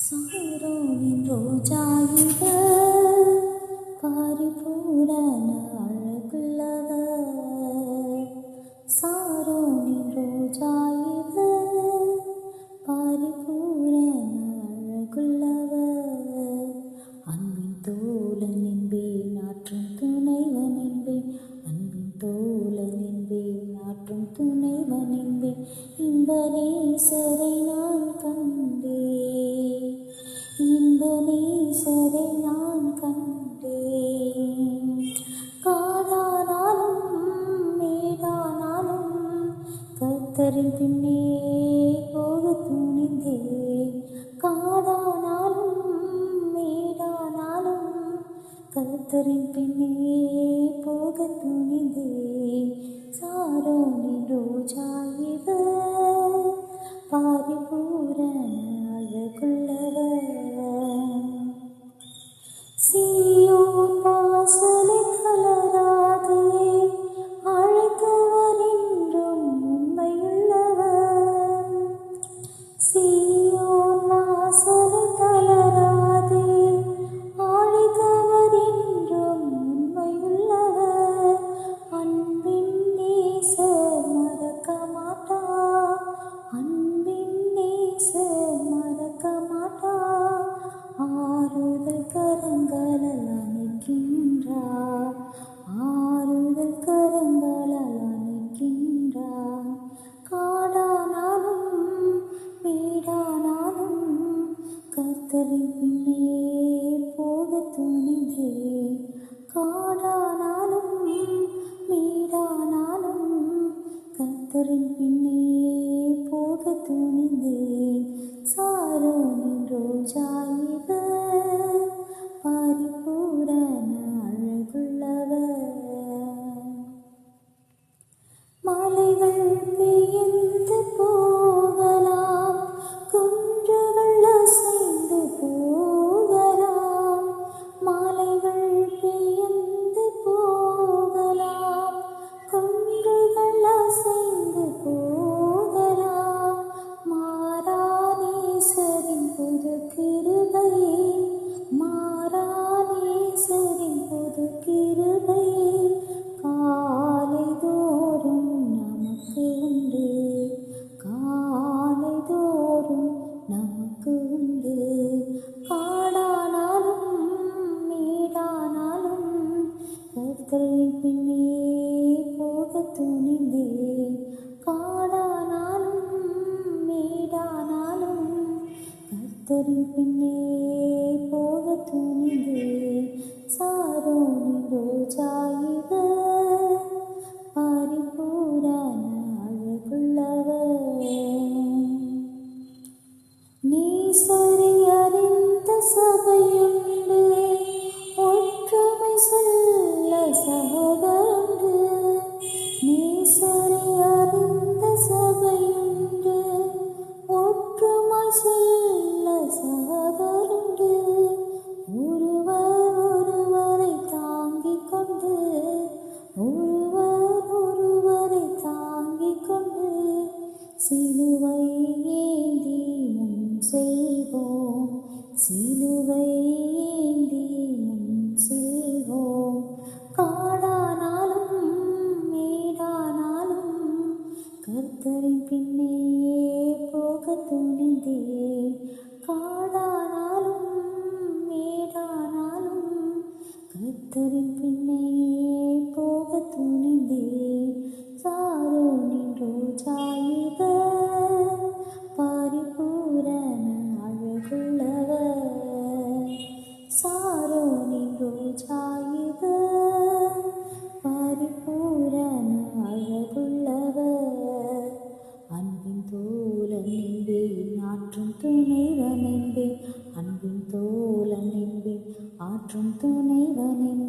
சாரோனின் ரோஜா இவ பரிபூரண அழகுள்ளவ. சாரோனின் ரோஜா இவ பரிபூரண அழகுள்ளவ. அன்பின் தோழன் என்பேன் ஆற்றும் துணைவன் என்பேன். அன்பின் தோழன் என்பேன் ஆற்றும் துணைவன் என்பேன். இன்ப நேசரை நான் கண்டேன். இன்ப நேசரை நான் கண்டேன். காடானாலும் மேடானாலும் கர்த்தரின் பின்னே போக துணிந்தேன். காடானாலும் மேடானாலும் கர்த்தரின் பின்னே போக துணிந்தேன். சாரோனின் ரோஜா இவ பரிபூரண அழகுள்ளவ. சீயோன் வாசலை தளராதே அழைத்தவர் என்றும் உண்மையுள்ளவர். சீயோன் வாசலை தளராதே அழைத்தவர் என்றும் உண்மையுள்ளவர். அன்பின் நேசர் மறக்க மாட்டார். அன்பின் நேசர் மறக்க மாட்டார். ஆறுதல் கரங்களால் அணைக்கின்றார். ஆறுதல் கரங்களால் அணைக்கின்றார். காடானாலும் மேடானாலும் கர்த்தரின் பின்னே போக துணிந்தேன். காடானாலும் மேடானாலும் கர்த்தரின் பின்னே போக துணிந்தேன். சாரோனின் ரோஜா இவ பரிபூரண அழகுள்ளவ. மலைகள் பெயர்ந்து போகலாம், குன்றுகள் அசைந்து போகலாம். மலைகள் பெயர்ந்து போகலாம், குன்றுகள் அசைந்து போகலாம். மாறானேசரின் புது கிருபை, மாறானேசரின் புது கிருபை காலைதோறும் நமக்கு உண்டு. காலைதோறும் நமக்கு உண்டு. காடானாலும் மேடானாலும் கர்த்தரின் பின்னே போக துணிந்தேன். காடானாலும் மேடானாலும் கர்த்தரின் பின்னே போக துணிந்தேன். சாரோனின் ரோஜா இவ பரிபூரண அழகுள்ளவ. நேசரை அறிந்த சபையுண்டு, ஒற்றுமை சொல்ல சகோதரண்டு. நேசரை அறிந்த சபையுண்டு, ஒற்றுமை சொல்ல சகோதரண்டு. ஒருவர் ஒருவரை தாங்கிக் கொண்டு, ஒருவர் ஒருவரை தாங்கிக் கொண்டு சிலுவை ஏந்தி முன் செல்வோம். சிலுவை ஏந்தி முன் செல்வோம். காடானாலும் மேடானாலும் கர்த்தரின் பின்னே போக துணிந்தேன். காடானாலும் மேடானாலும் கர்த்தரின் பின்னே போக துணிந்தேன். சாரோனின் ரோஜா இவ பரிபூரண அழகுள்ளவ. சாரோனின் ரோஜா இவ பரிபூரண அழகுள்ளவ. அன்பின் தோழன் என்பேன் ஆற்றும் துணைவன் என்பேன். அன்பின் தோழன் என்பேன் ஆற்றும் துணைவன் என்பேன்.